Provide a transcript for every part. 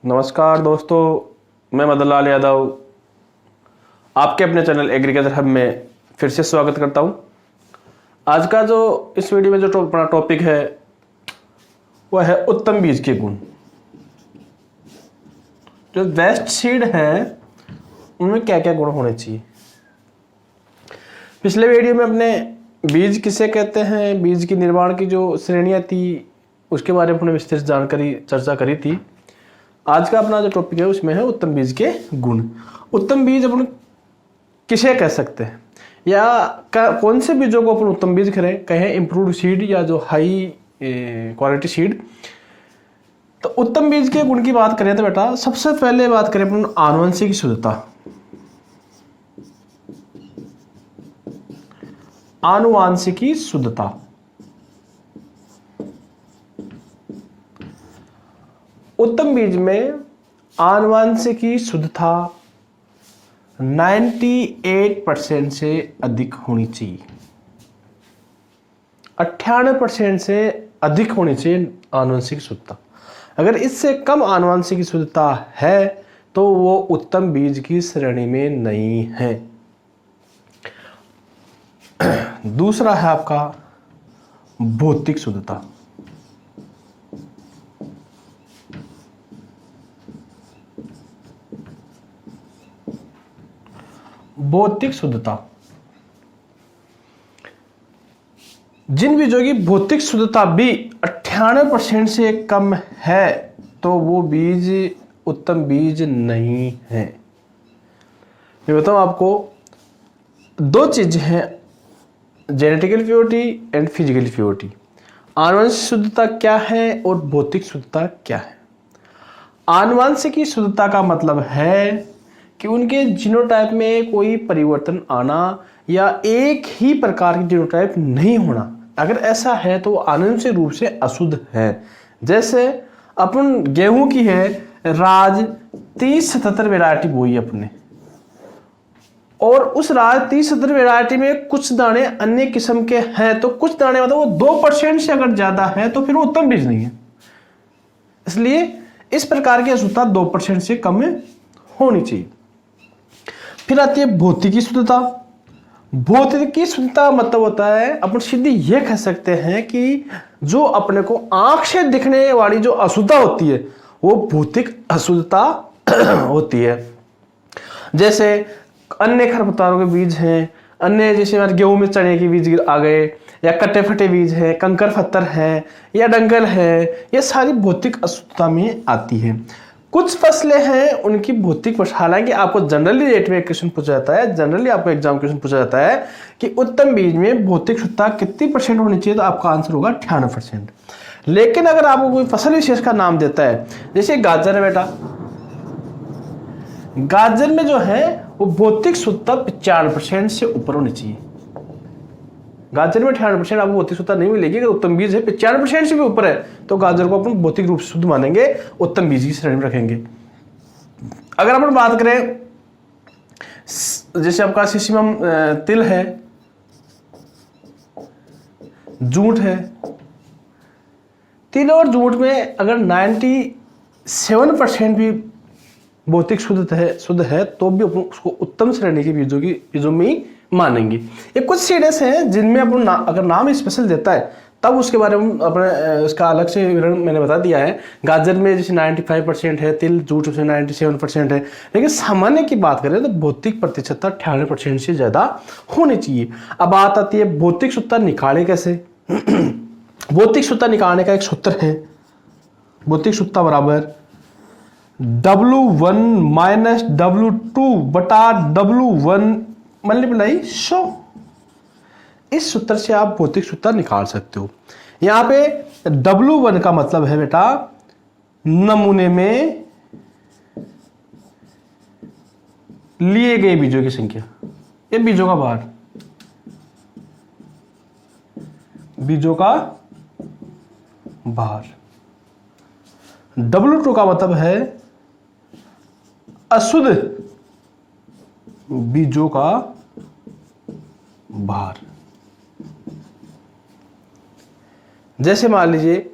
नमस्कार दोस्तों, मैं मदन लाल यादव आपके अपने चैनल एग्रीकल्चर हब में फिर से स्वागत करता हूं। आज का जो इस वीडियो में जो अपना टॉपिक है वह है उत्तम बीज के गुण। जो बेस्ट सीड है उनमें क्या क्या गुण होने चाहिए। पिछले वीडियो में अपने बीज किसे कहते हैं, बीज की निर्माण की जो श्रेणियां थी उसके बारे में अपने विस्तृत जानकारी चर्चा करी थी। आज का अपना जो टॉपिक है उसमें है उत्तम बीज के गुण। उत्तम बीज अपन किसे कह सकते हैं या कौन से बीजों को अपन उत्तम बीज कहें इम्प्रूव्ड सीड या जो हाई क्वालिटी सीड। तो उत्तम बीज के गुण की बात करें तो बेटा सबसे पहले बात करें अपन आनुवंशिक शुद्धता। आनुवांशिकी शुद्धता उत्तम बीज में आनुवांशिकी शुद्धता 98% से अधिक होनी चाहिए। 98% से अधिक होनी चाहिए आनुवंशिक शुद्धता। अगर इससे कम आनुवंशिक शुद्धता है तो वो उत्तम बीज की श्रेणी में नहीं है। दूसरा है आपका भौतिक शुद्धता। भौतिक शुद्धता, जिन बीजों की भौतिक शुद्धता भी 98% से कम है तो वो बीज उत्तम बीज नहीं है। मैं बताऊं आपको, दो चीज हैं, genetical purity and physical purity. आनुवंशिक शुद्धता क्या है और भौतिक शुद्धता क्या है। आनुवंशिक शुद्धता का मतलब है कि उनके जीनोटाइप में कोई परिवर्तन आना या एक ही प्रकार की जीनोटाइप नहीं होना। अगर ऐसा है तो आनुवंशिक रूप से अशुद्ध है। जैसे अपन गेहूं की है राज 3077 वैरायटी बोई अपने, और उस राज 3077 वैरायटी में कुछ दाने अन्य किस्म के हैं तो कुछ दाने मतलब वो 2% से अगर ज्यादा है तो फिर वो उत्तम बीज नहीं है। इसलिए इस प्रकार की अशुद्धता 2% से कम होनी चाहिए। फिर आती है भौतिकी शुद्धता। भौतिकी शुद्धता मतलब होता है अपन सीधी ये कह सकते हैं कि जो अपने को आंख से दिखने वाली जो अशुद्धता होती है वो भौतिक अशुद्धता होती है। जैसे अन्य खरपतवारों के बीज हैं, अन्य जैसे हमारे गेहूं में चने के बीज आ गए, या कटे फटे बीज है, कंकर पत्थर है या डंगल है, ये सारी भौतिक अशुद्धता में आती है। कुछ फसलें हैं उनकी भौतिक, हालांकि आपको जनरली रेट में क्वेश्चन पूछा जाता है, जनरली आपको एग्जाम क्वेश्चन पूछा जाता है कि उत्तम बीज में भौतिक शुद्धता कितनी % होनी चाहिए, तो आपका आंसर होगा 98%। लेकिन अगर आपको कोई फसल विशेष का नाम देता है, जैसे गाजर है बेटा, गाजर में जो है वो भौतिक शुद्धता 95% से ऊपर होनी चाहिए। गाजर में 98% आपको भौतिक शुद्धता नहीं मिलेगी। अगर उत्तम बीज है 95% से भी ऊपर है तो गाजर को अपन भौतिक रूप से शुद्ध मानेंगे, उत्तम बीज की श्रेणी में रखेंगे। अगर अपन बात करें जैसे आपका सिसिमम तिल है, जूट है, तिल और जूट में अगर 97% भी भौतिक शुद्ध है तो भी अपन उसको उत्तम श्रेणी के बीजों में मानेंगे। ये कुछ सीड्स हैं जिनमें अपन अगर नाम स्पेशल देता है तब उसके बारे में अपने उसका अलग से विवरण मैंने बता दिया है। गाजर में जैसे 95% है, तिल जूट में 97% है, लेकिन सामान्य की बात करें तो भौतिक प्रतिशतता 98% से ज्यादा होनी चाहिए। अब बात आती है भौतिक शुद्धता निकाले कैसे। भौतिक शुद्धता निकालने का एक सूत्र है, भौतिक शुद्धता बराबर W1 माइनस W2 बटा W1 मल्टीप्लाई 100। इस सूत्र से आप भौतिक शुद्धता निकाल सकते हो। यहां पे W1 का मतलब है बेटा नमूने में लिए गए बीजों की संख्या, ये बीजों का भार, बीजों का भार। W2 का मतलब है अशुद्ध बीजों का भार। जैसे मान लीजिए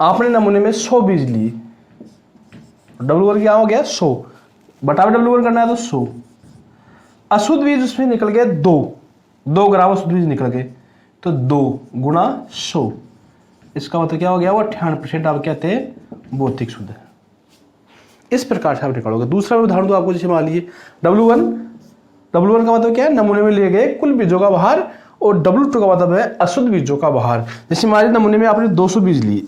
आपने नमूने में 100 बीज लिए, W1 क्या हो गया 100, बटा में W1 करना है तो 100। अशुद्ध बीज उसमें निकल गए 2 ग्राम अशुद्ध बीज निकल गए, तो 2 गुणा 100, इसका मतलब क्या हो गया, वो 98% आप कहते हैं भौतिक शुद्ध है। इस प्रकार से आप निकालोगे। दूसरा उदाहरण तो आपको, जैसे मान लीजिए W1 का मतलब क्या है, नमूने में लिए गए कुल बीजों का भार, और W2 का मतलब है अशुद्ध बीजों का भार। जैसे मान लीजिए नमूने में आपने 200 बीज लिए,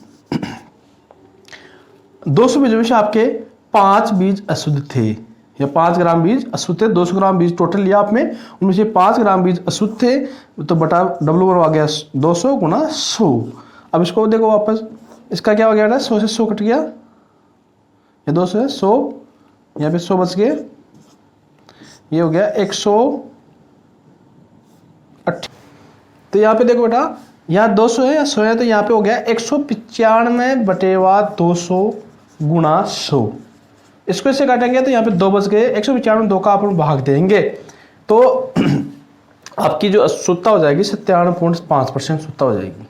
200 बीजों में से आपके 5 बीज अशुद्ध थे, या 5 ग्राम बीज अशुद्ध थे। 200 ग्राम बीज टोटल लिया आपने, उनमें से 5 ग्राम बीज अशुद्ध थे, तो बटा W1 आ गया 200 गुणा 100। अब इसको देखो वापस, इसका क्या हो गया ना, 100 से 100 कट गया, ये 200 है 100, यहाँ पे 100 बच गए, ये हो गया 108। तो यहाँ पे देखो बेटा, यहाँ 200 है या 100 है, तो यहाँ पे हो गया 195 बटेवा 200 गुणा 100। इसको इससे काटेंगे तो यहाँ पे 2 बच गए, 195 2 का अपन भाग देंगे, तो आपकी जो शुद्धता हो जाएगी 97.5% शुद्धता हो जाएगी।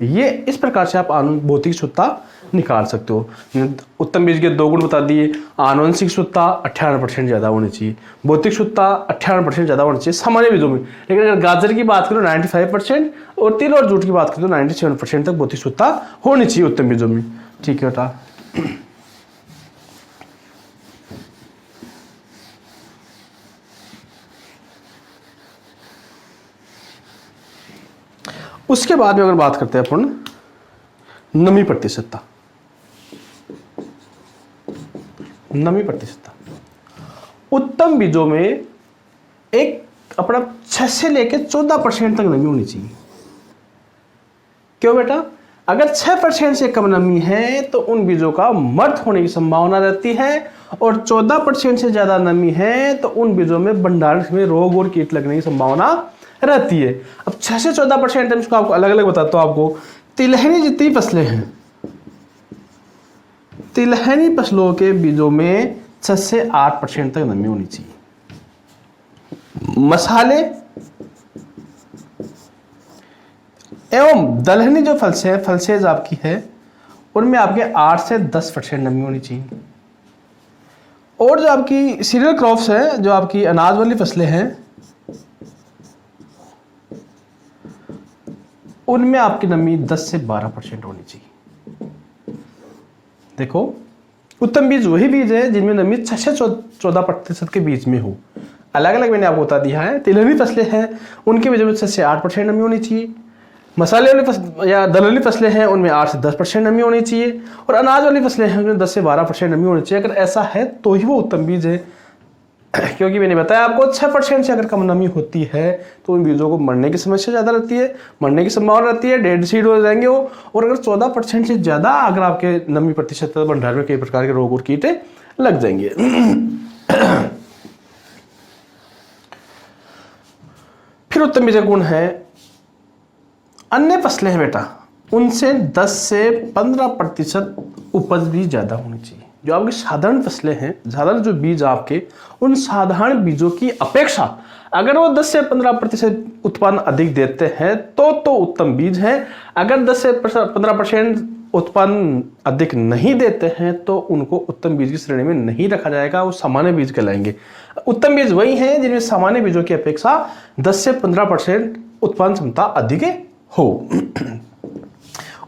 ये इस प्रकार से आप भौतिक शुद्धता निकाल सकते हो। उत्तम बीज के 2 गुण बता दिए। आनुवंशिक शुद्धता 98% ज़्यादा होनी चाहिए, भौतिक शुद्धता 98% ज़्यादा होनी चाहिए सामान्य बीजों में। लेकिन अगर गाजर की बात करो 95%, और तिल और जूट की बात करो तो 97% तक भौतिक शुद्धता होनी चाहिए उत्तम बीजों में। ठीक है बेटा। उसके बाद में अगर बात करते हैं अपन नमी प्रतिशतता, नमी प्रतिशतता उत्तम बीजों में एक अपना 6 से लेकर 14% तक नमी होनी चाहिए। क्यों बेटा? अगर 6% से कम नमी है तो उन बीजों का मर्त होने की संभावना रहती है, और 14% से ज्यादा नमी है तो उन बीजों में भंडारण में रोग और कीट लगने की संभावना रहती है। अब 6 से 14% इसको आपको अलग अलग बताता हूं। आपको तिलहनी जितनी फसलें हैं, तिलहनी फसलों के बीजों में 6 से 8% तक नमी होनी चाहिए। मसाले एवं दलहनी जो फलसेज आपकी है, उनमें आपके 8 से 10% नमी होनी चाहिए। और जो आपकी सीरियल क्रॉप्स है, जो आपकी अनाज वाली फसलें हैं, उनमें आपकी नमी 10 से 12% होनी चाहिए। देखो, उत्तम बीज वही बीज है जिनमें नमी 6 से 14% के बीच में हो। अलग अलग मैंने आपको बता दिया है। तिलहनी फसलें हैं, उनके बीजों में 6 से 8% नमी होनी चाहिए। मसाले वाली या दलहनी फसलें हैं, उनमें 8 से 10% नमी होनी चाहिए। और अनाज वाली फसलें हैं, उनमें 10 से 12% नमी होनी चाहिए। अगर ऐसा है तो ही वो उत्तम बीज है। क्योंकि मैंने बताया आपको 6% से अगर कम नमी होती है तो उन बीजों को मरने की समस्या ज़्यादा रहती है, मरने की संभावना रहती है, डेड सीड हो जाएंगे वो। और अगर 14% से ज़्यादा अगर आपके नमी प्रतिशत भंडार में कई प्रकार के रोग और कीटे लग जाएंगे। फिर उत्तम बीज का गुण है, अन्य फसलें हैं बेटा, उनसे 10 से 15% उपज भी ज़्यादा होनी चाहिए। जो आपकी साधारण फसलें हैं, साधारण जो बीज आपके, उन साधारण बीजों की अपेक्षा अगर वो 10 से 15% उत्पादन अधिक देते हैं तो उत्तम बीज है। अगर 10 से 15% उत्पादन अधिक नहीं देते हैं तो उनको उत्तम बीज की श्रेणी में नहीं रखा जाएगा, वो सामान्य बीज कहलाएंगे। उत्तम बीज वही हैं जिनमें सामान्य बीजों की अपेक्षा 10 से 15% उत्पादन क्षमता अधिक हो।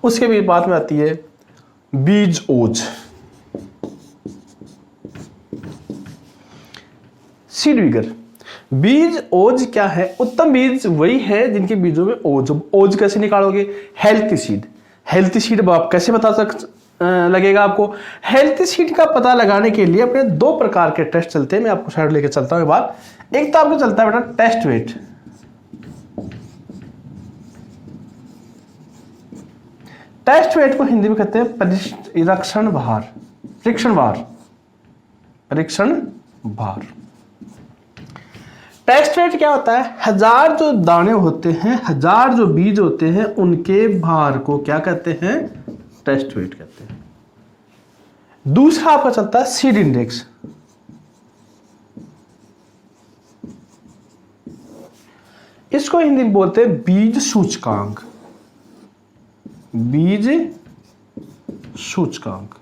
उसके भी बाद में आती है बीज ओज, सीड विगर। बीज ओज क्या है? उत्तम बीज वही है जिनके बीजों में ओज कैसे निकालोगे? Healthy seed. हेल्थी सीड आप कैसे लगेगा आपको? हेल्थी सीड का पता लगाने के लिए अपने 2 प्रकार के टेस्ट चलते हैं। मैं आपको साइड लेके चलता हूं एक बार। एक तो आपको चलता है बेटा टेस्ट वेट। टेस्ट वेट को हिंदी में कहते हैं परीक्षण भार। परीक्षण भार। टेस्ट वेट क्या होता है? 1000 जो दाने होते हैं, 1000 जो बीज होते हैं, उनके भार को क्या कहते हैं? टेस्ट वेट कहते हैं। दूसरा आपका चलता है सीड इंडेक्स। इसको हिंदी में बोलते हैं बीज सूचकांक। बीज सूचकांक।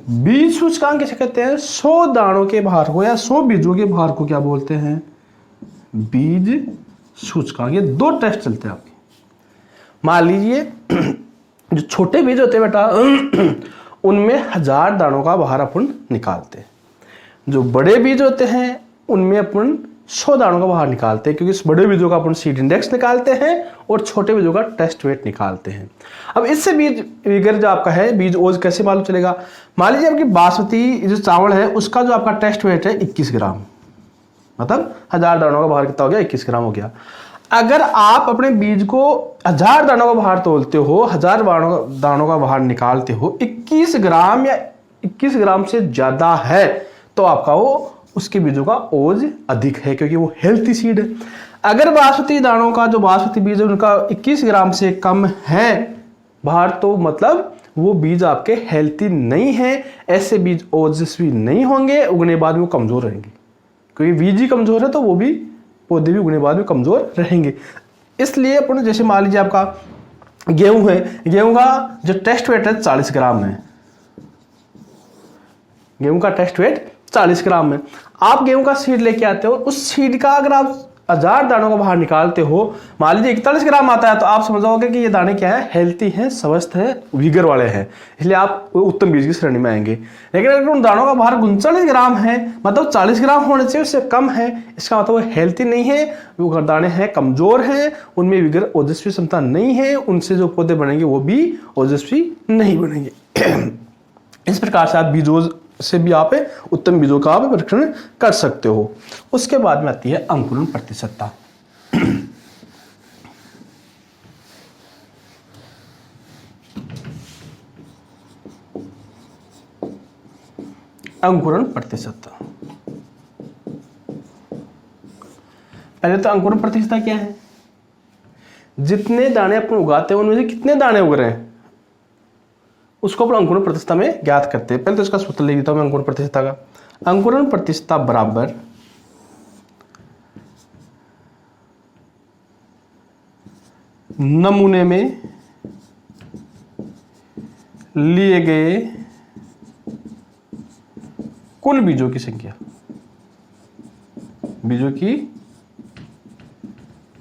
बीज सूचकांक किसे कहते हैं? 100 दानों के भार को या 100 बीजों के भार को क्या बोलते हैं? बीज सूचकांक। ये 2 टेस्ट चलते हैं आपके। मान लीजिए जो छोटे बीज होते हैं बेटा उनमें 1000 दानों का भार अपन निकालते हैं। जो बड़े बीज होते हैं उनमें अपन 100 दानों का भार निकालते हैं, क्योंकि इस बड़े बीजों का अपन सीड इंडेक्स निकालते हैं और छोटे बीजों का टेस्ट वेट निकालते हैं। अब इससे बीज विगर जो आपका है बीज ओज कैसे मालूम चलेगा? मान लीजिए आपकी बासमती जो चावल है उसका जो आपका टेस्ट वेट है 21 ग्राम, मतलब 1000 दानों का भार कितना हो गया? 21 ग्राम हो गया। अगर आप अपने बीज को 1000 दानों का भार तोलते हो, 1000 दानों का भार निकालते हो, 21 ग्राम या 21 ग्राम से ज्यादा है तो आपका वो उसके बीजों का ओज अधिक है, क्योंकि वो हेल्थी सीड है। अगर बासमती दानों का जो बासमती बीज है उनका 21 ग्राम से कम है भार, तो मतलब वो बीज आपके हेल्थी नहीं है। ऐसे बीज ओजस्वी नहीं होंगे, उगने बाद में वो कमजोर रहेंगे, क्योंकि बीज ही कमजोर है तो वो भी पौधे भी उगने बाद में कमजोर रहेंगे। इसलिए अपन जैसे मान लीजिए आपका गेहूं है, गेहूं का जो टेस्ट वेट है 40 ग्राम है, गेहूं का टेस्ट वेट 40 ग्राम है। आप गेहूं का सीड लेके आते हो, उस सीड का अगर आप 1000 दानों का बाहर निकालते हो, मान लीजिए 41 ग्राम आता है, तो आप समझ जाओगे कि ये दाने क्या है? हेल्थी हैं, स्वस्थ हैं, विगर वाले हैं, इसलिए आप उत्तम बीज की श्रेणी में आएंगे। लेकिन अगर उन दानों का बाहर 39 ग्राम है, मतलब 40 ग्राम होने चाहिए, उससे कम है, इसका मतलब वो हेल्थी नहीं है, वो दाने हैं कमजोर हैं, उनमें विगर ओजस्वी क्षमता नहीं है, उनसे जो पौधे बनेंगे वो भी ओजस्वी नहीं बनेंगे। इस प्रकार से आप बीजों से भी आप उत्तम बीजों का आप परीक्षण कर सकते हो। उसके बाद में आती है अंकुरण प्रतिशतता। अंकुरण प्रतिशतता, पहले तो अंकुरण प्रतिशतता क्या है? जितने दाने अपन उगाते हैं उनमें से कितने दाने उग रहे हैं उसको अपन अंकुरण प्रतिशतता में ज्ञात करते हैं। पहले तो इसका सूत्र लिख देता हूं मैं अंकुरण प्रतिशतता का। अंकुरण प्रतिशतता बराबर नमूने में लिए गए कुल बीजों की संख्या, बीजों की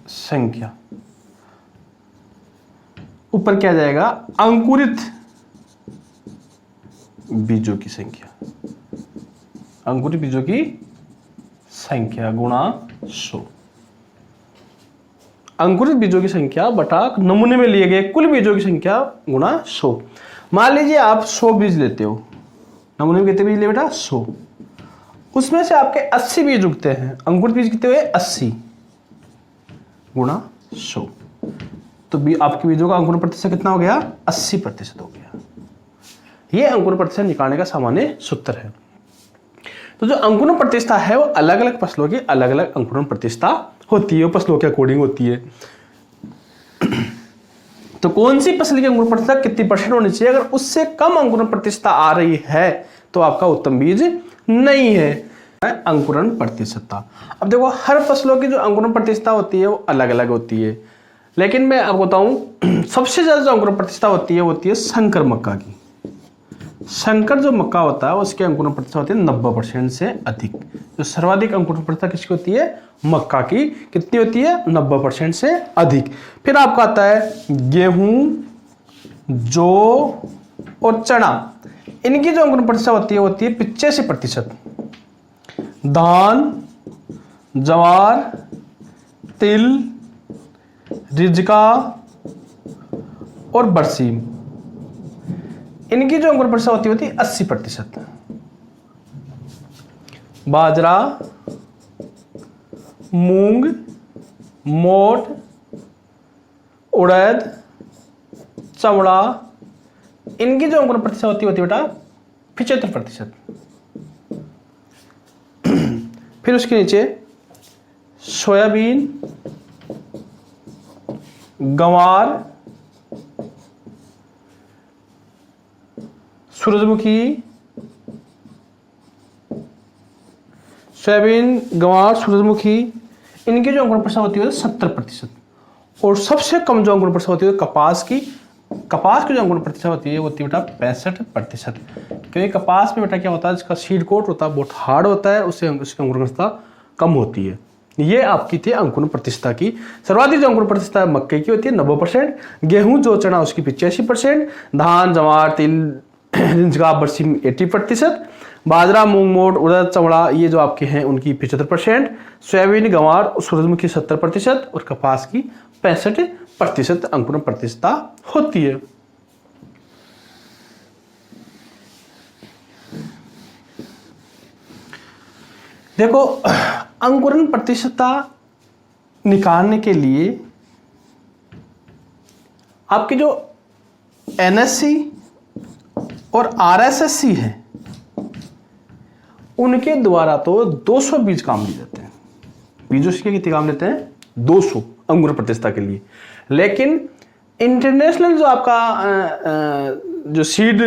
संख्या, ऊपर क्या जाएगा? अंकुरित बीजों की संख्या, अंकुरित बीजों की संख्या गुणा 100। अंकुरित बीजों की संख्या बटा नमूने में लिए गए कुल बीजों की संख्या गुणा 100। मान लीजिए आप 100 बीज लेते हो, नमूने में कितने बीज ले बेटा? 100। उसमें से आपके 80 बीज उगते हैं, अंकुरित बीज कितने हुए? 80 गुणा 100, तो आपके बीजों का अंकुरण प्रतिशत कितना हो गया? 80% हो गया। यह अंकुरण प्रतिशत निकालने का सामान्य सूत्र है। तो जो अंकुरण प्रतिशतता है वो अलग अलग फसलों की अलग अलग अंकुरण प्रतिशतता होती है, फसलों के अकॉर्डिंग होती है। तो कौन सी फसल की अंकुरण प्रतिशतता कितनी % होनी चाहिए? अगर उससे कम अंकुरण प्रतिशतता आ रही है तो आपका उत्तम बीज नहीं है। अंकुरण प्रतिशतता, अब देखो हर फसलों की जो अंकुरण प्रतिशतता होती है वो अलग अलग होती है, लेकिन मैं आपको बताऊं सबसे ज्यादा जो अंकुरण प्रतिशतता होती है संकर मक्का की। संकर जो मक्का होता है उसकी अंकुरण प्रतिशतता होती है 90% से अधिक। जो सर्वाधिक अंकुरण प्रतिशतता किसकी होती है? मक्का की। कितनी होती है? 90% से अधिक। फिर आपका आता है गेहूं, जौ और चना, इनकी जो अंकुरण प्रतिशतता होती है 85%। धान, जवार, तिल, रिजका और बरसीम, इनकी जो अंकुरण प्रतिशतता होती है 80%। बाजरा, मूंग, मोठ, उड़द, चवड़ा, इनकी जो अंकुरण प्रतिशतता होती है बेटा 75%। फिर उसके नीचे सोयाबीन, गंवार, सूरजमुखी, सोयाबीन, गंवार, सूरजमुखी, इनकी जो अंकुरण प्रतिशतता होती है 70%। और सबसे कम जो अंकुरण प्रतिशतता होती है कपास की कपास की जो अंकुरण प्रतिशत होती है वो होती है बेटा 65%, क्योंकि कपास में बेटा क्या होता है, जिसका सीड कोट होता है बहुत हार्ड होता है, उससे उसकी अंकुरण प्रतिशत कम होती है। ये आपकी थी अंकुरण प्रतिशत की। सर्वाधिक जो अंकुरण प्रतिशत मक्के की होती है 90%, गेहूं जो चना उसकी 85%, धान जवार तिल जिनका बरसी 80%, बाजरा मूंग मोट उड़द चवड़ा ये जो आपके हैं उनकी 75%, सोयाबीन गंवार सूरजमुखी 70% और कपास की 65% अंकुरण प्रतिशत होती है। देखो अंकुरण प्रतिशत निकालने के लिए आपकी जो एनएससी और आरएसएससी है उनके द्वारा तो 200 बीज काम लिए जाते हैं। बीजों से कितने काम लेते हैं? 200 अंकुरण प्रतिशत के लिए। लेकिन इंटरनेशनल जो आपका जो सीड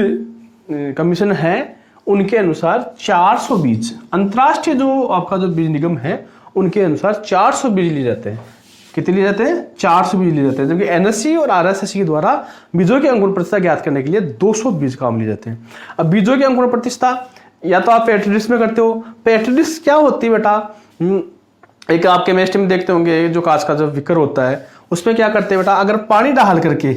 कमीशन है उनके अनुसार 400 बीज, अंतर्राष्ट्रीय जो आपका जो बीज निगम है उनके अनुसार 400 बीज लिए जाते हैं। कितने लिए जाते हैं? 400 बीज लिए जाते हैं, जबकि एनएससी और आरएसएससी के द्वारा बीजों की अंकुरण प्रतिशत ज्ञात करने के लिए 200 बीज काम लिए जाते हैं। अब बीजों की अंकुरण प्रतिशत या तो आप पेट्री डिश में करते हो। पेट्री डिश क्या होती है बेटा? एक आपके केमिस्ट्री में देखते होंगे जो कांच का जो विकर होता है उसमें क्या करते हैं बेटा, अगर पानी डाल करके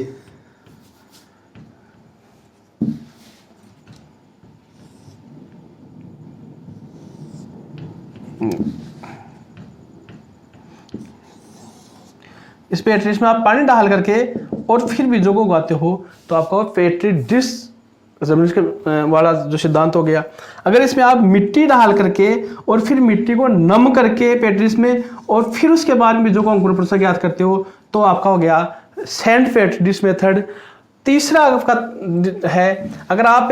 इस पेट्री डिश में आप पानी डाल करके और फिर बीजों को उगाते हो तो आपका पेट्री डिश वाला जो सिद्धांत हो गया। अगर इसमें आप मिट्टी डाल करके और फिर मिट्टी को नम करके पेट्री डिश में और फिर उसके बाद बीजों को अंकुरण प्रतिशत ज्ञात करते हो तो आपका हो गया सैंड पेट्री डिश मेथड। तीसरा आपका है, अगर आप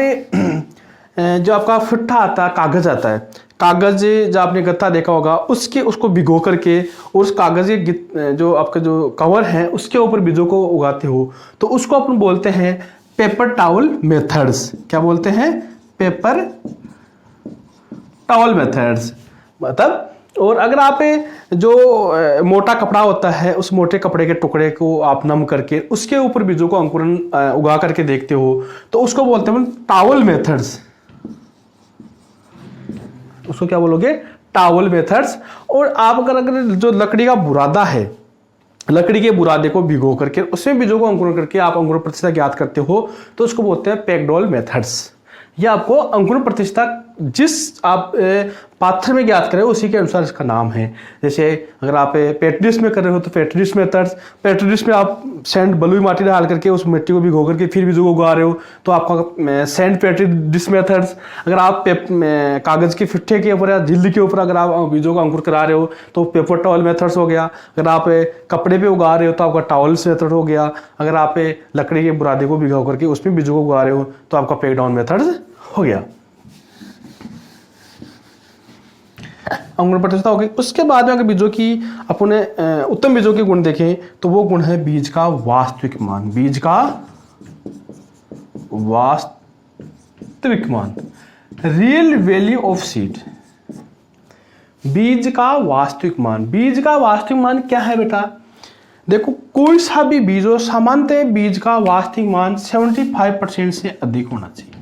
जो आपका फुट्टा आता है, कागज आता है, कागज जो आपने गत्ता देखा होगा उसको भिगो करके और उस कागज के जो आपका जो कवर है उसके ऊपर बीजों को उगाते हो तो उसको अपन बोलते हैं पेपर टॉवल मेथड्स। क्या बोलते हैं? Paper towel methods. मतलब और अगर आप जो मोटा कपड़ा होता है उस मोटे कपड़े के टुकड़े को आप नम करके उसके ऊपर बीजों को अंकुरण उगा करके देखते हो तो उसको बोलते हैं टॉवल मेथड्स। उसको क्या बोलोगे? Towel methods. और आप अगर जो लकड़ी का बुरादा है, लकड़ी के बुरादे को भिगो करके उसमें बीजों को अंकुरण करके आप अंकुरण प्रतिशत ज्ञात करते हो तो उसको बोलते हैं पैक्ड मेथड्स। ये आपको अंकुरण प्रतिशत जिस आप पात्र में ज्ञात करें उसी के अनुसार इसका नाम है। जैसे अगर आप पेट्री डिश में कर रहे हो तो petri dish methods, petri dish में आप सैंड बलुई माटी डाल करके उस मिट्टी को भिगो करके फिर बीजों को उगा रहे हो तो आपका सैंड पेट्री डिश मेथड्स। अगर आप कागज के फिट्ठे के ऊपर या झिल्ली के ऊपर अगर आप बीजों का अंकुर करा रहे हो तो पेपर टॉवल मेथड्स हो गया। अगर आप कपड़े पे उगा रहे हो तो आपका टॉवल्स मेथड हो गया। अगर आप लकड़ी के बुरादे को भिगो करके उसमें बीजों को उगा रहे हो तो आपका पैक्ड डाउन मेथड्स हो गया, अंकुरण प्रतिशत हो गई। उसके बाद में अगर बीजों की अपने उत्तम बीजों के गुण देखें तो वो गुण है बीज का वास्तविक मान। बीज का वास्तविक मान, रियल वैल्यू ऑफ सीड। बीज का वास्तविक मान, बीज का वास्तविक मान क्या है बेटा? देखो कोई सा भी बीज हो, सामान्यतः बीज का वास्तविक मान 75% से अधिक होना चाहिए।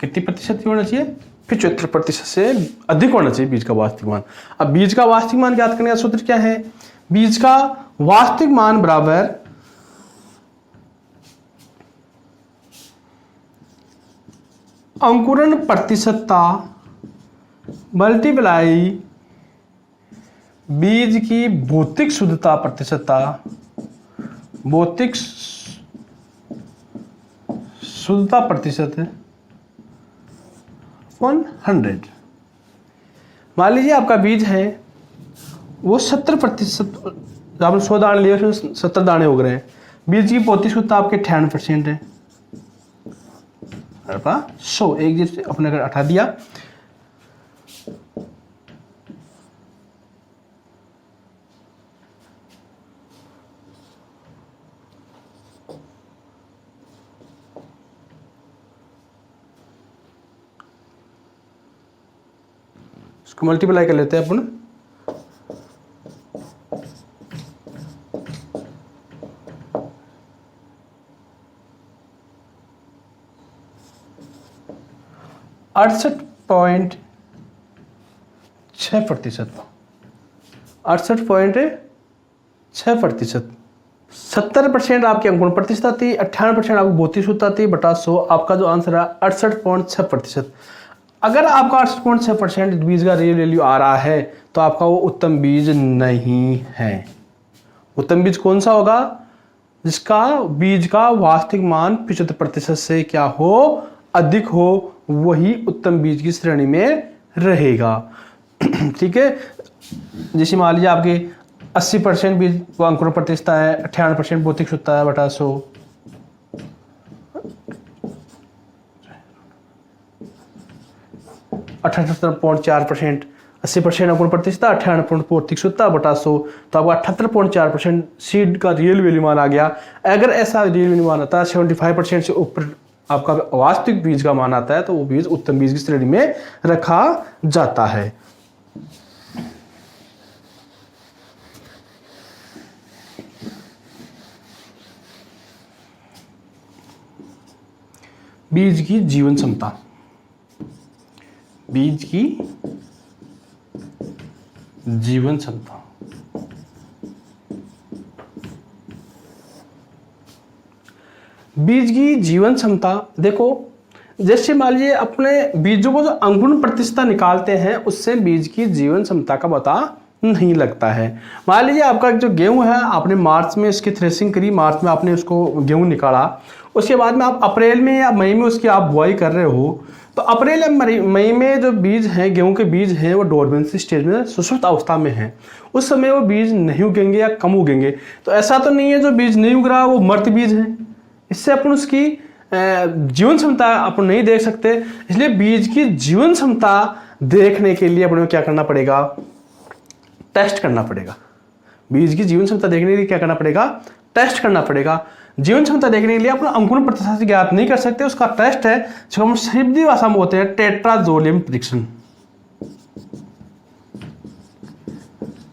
कितनी प्रतिशत होना चाहिए? 75% से अधिक होना चाहिए बीज का वास्तविक मान। अब बीज का वास्तविक मान ज्ञात करने का सूत्र क्या है? बीज का वास्तविक मान बराबर अंकुरण प्रतिशतता मल्टीप्लाई बीज की भौतिक शुद्धता प्रतिशतता, भौतिक शुद्धता प्रतिशत 100। मान लीजिए आपका बीज है वो 70%, आपने 100 दाने लिए उसमें 70 दाने उग रहे हैं। बीज की भौतिक शुद्धता आपके 98% है। 100 एक जीरो अपने अगर हटा दिया इसको मल्टीप्लाई कर लेते हैं अपन। 68.6%, 68.6%। 70% आपकी अंकुरण प्रतिशत आती, 98% आपको भौतिक शुद्धता आती बटा 100। आपका जो आंसर है 68.6%। अगर आपका 68.6% बीज का रियल वैल्यू आ रहा है तो आपका वो उत्तम बीज नहीं है। उत्तम बीज कौन सा होगा? जिसका बीज का वास्तविक मान 75% से क्या हो, अधिक हो, वही उत्तम बीज की श्रेणी में रहेगा। ठीक है, जैसे मान लीजिए आपके 80% बीज अंकुरण प्रतिशत है, 98% भौतिक शुद्धता है बटा 100। 78.4%, 80% अंकुरण प्रतिशत, 98% भौतिक शुद्धता बटा 100, तो आपका 78.4% सीड का रियल वैल्यू मान आ गया। अगर ऐसा रियल वैल्यू मान आता है 75% से ऊपर आपका वास्तविक बीज का मान आता है तो वो बीज उत्तम बीज की श्रेणी में रखा जाता है। बीज की जीवन क्षमता, बीज की जीवन क्षमता। बीज की जीवन क्षमता देखो, जैसे मान लीजिए अपने बीजों को जो अंकुरण प्रतिशत निकालते हैं उससे बीज की जीवन क्षमता का पता नहीं लगता है। मान लीजिए आपका जो गेहूं है, आपने मार्च में इसकी थ्रेसिंग करी, मार्च में आपने उसको गेहूं निकाला, उसके बाद में आप अप्रैल में या मई में उसकी आप बुआई कर रहे हो, तो अप्रैल या मई में जो बीज हैं, गेहूं के बीज हैं, वो डोरमेंसी स्टेज में, सुषुप्त अवस्था में हैं। उस समय वो बीज नहीं उगेंगे या कम उगेंगे। तो ऐसा तो नहीं है जो बीज नहीं उग रहा वो मृत बीज है। इससे अपन उसकी जीवन क्षमता अपन नहीं देख सकते। इसलिए बीज की जीवन क्षमता देखने के लिए अपन को क्या करना पड़ेगा? टेस्ट करना पड़ेगा। बीज की जीवन क्षमता देखने के लिए क्या करना पड़ेगा? टेस्ट करना पड़ेगा। जीवन क्षमता देखने के लिए अपना अंकुरण प्रतिशत ज्ञात नहीं कर सकते, उसका टेस्ट है जो हम सीधी भाषा में होते हैं टेट्राजोलियम परीक्षण।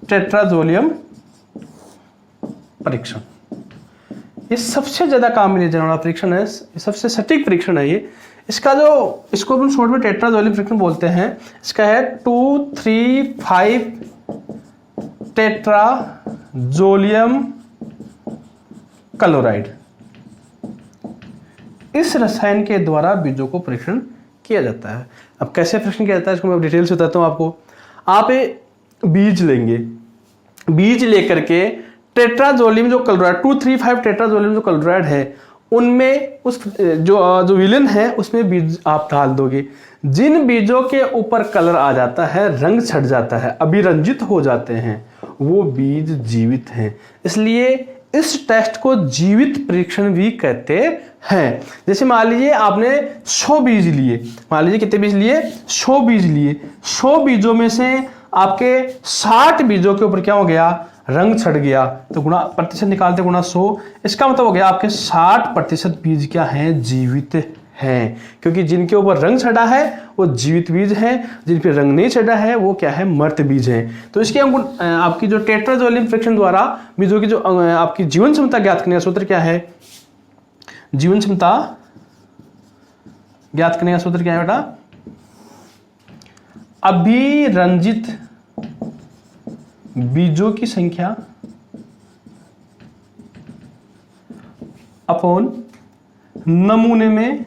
टेट्राजोलियम परीक्षण ये सबसे ज्यादा काम में लिया जाने वाला परीक्षण है, सबसे सटीक परीक्षण है ये। इसका जो इसको हम शॉर्ट में टेट्राजोलियम परीक्षण बोलते हैं। इसका है 2,3,5 टेट्राजोलियम क्लोराइड। इस रसायन के द्वारा बीजों को परीक्षण किया जाता है। अब कैसे परीक्षण किया जाता है इसको मैं डिटेल से बताता हूं आपको। आप बीज लेंगे, बीज लेकर के टेट्राजोलियम जो क्लोराइड 2,3,5 टेट्राजोलियम जो क्लोराइड है उनमें उस जो विलेन है उसमें बीज आप डाल दोगे। जिन बीजों के ऊपर कलर आ जाता है, रंग छट जाता है, अभिरंजित हो जाते हैं, वो बीज जीवित हैं। इसलिए इस टेस्ट को जीवित परीक्षण भी कहते हैं। जैसे मान लीजिए आपने 100 बीज लिए, मान लीजिए कितने बीज लिए? 100 बीज लिए। 100 बीजों में से आपके 60 बीजों के ऊपर क्या हो गया? रंग छट गया। तो गुणा प्रतिशत निकालते गुणा 100, इसका मतलब हो गया आपके 60% बीज क्या हैं? जीवित हैं। क्योंकि जिनके ऊपर रंग छटा है वो जीवित बीज हैं, जिन पे रंग नहीं छटा है वो क्या है? मृत बीज हैं। तो इसके आपकी जो टेट्राजोलियम परीक्षण द्वारा बीजों की जो आपकी जीवन क्षमता ज्ञात करने का सूत्र क्या है? जीवन क्षमता ज्ञात करने का सूत्र क्या है बेटा? अभिरंजित बीजों की संख्या अपॉन नमूने में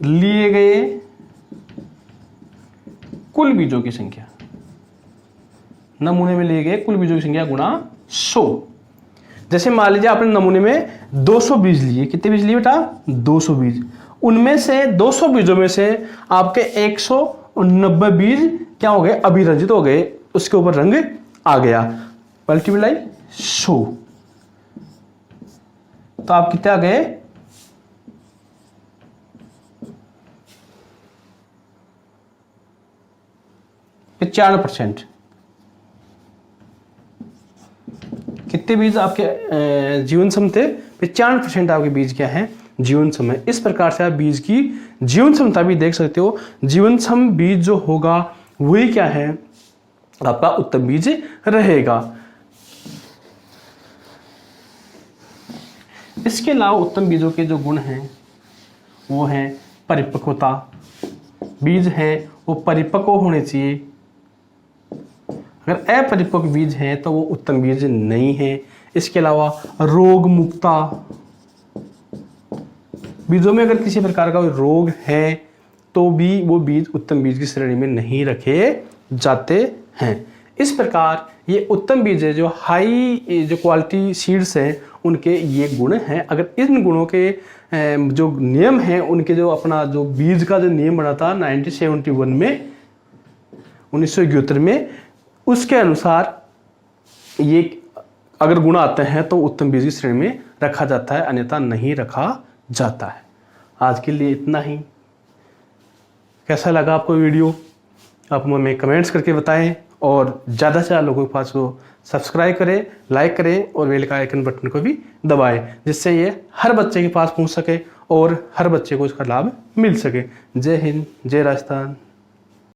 लिए गए कुल बीजों की संख्या, नमूने में लिए गए कुल बीजों की संख्या गुणा 100। जैसे मान लीजिए आपने नमूने में 200 बीज लिए। कितने बीज लिए बेटा? 200 बीज। उनमें से 200 बीजों में से आपके 190 बीज क्या हो गए? अभिरंजित हो गए, उसके ऊपर रंग आ गया। मल्टीप्लाई 100 तो आप कितने आ गए? 95%। कितने बीज आपके जीवन क्षम थे? 95% आपके बीज क्या हैं? जीवन क्षम है। इस प्रकार से आप बीज की जीवन क्षमता भी देख सकते हो। जीवन क्षम बीज जो होगा वही क्या है? आपका उत्तम बीज रहेगा। इसके अलावा उत्तम बीजों के जो गुण हैं वो हैं परिपक्वता, बीज हैं वो परिपक्व होने चाहिए। अगर अपरिपक्व बीज हैं तो वो उत्तम बीज नहीं है। इसके अलावा रोग मुक्ता, बीजों में अगर किसी प्रकार का रोग है तो भी वो बीज उत्तम बीज की श्रेणी में नहीं रखे जाते हैं। इस प्रकार ये उत्तम बीज है, जो हाई जो क्वालिटी सीड्स हैं उनके ये गुण हैं। अगर इन गुणों के जो नियम हैं, उनके जो अपना जो बीज का जो नियम बना था 1971 में, 1971 में, उसके अनुसार ये अगर गुण आते हैं तो उत्तम बीज की श्रेणी में रखा जाता है, अन्यथा नहीं रखा जाता है। आज के लिए इतना ही। कैसा लगा आपको वीडियो आप हमें कमेंट्स करके बताएं, और ज़्यादा से ज़्यादा लोगों के पास वो सब्सक्राइब करें, लाइक करें और बेल का आइकन बटन को भी दबाएं, जिससे ये हर बच्चे के पास पहुंच सके और हर बच्चे को इसका लाभ मिल सके। जय हिंद, जय राजस्थान।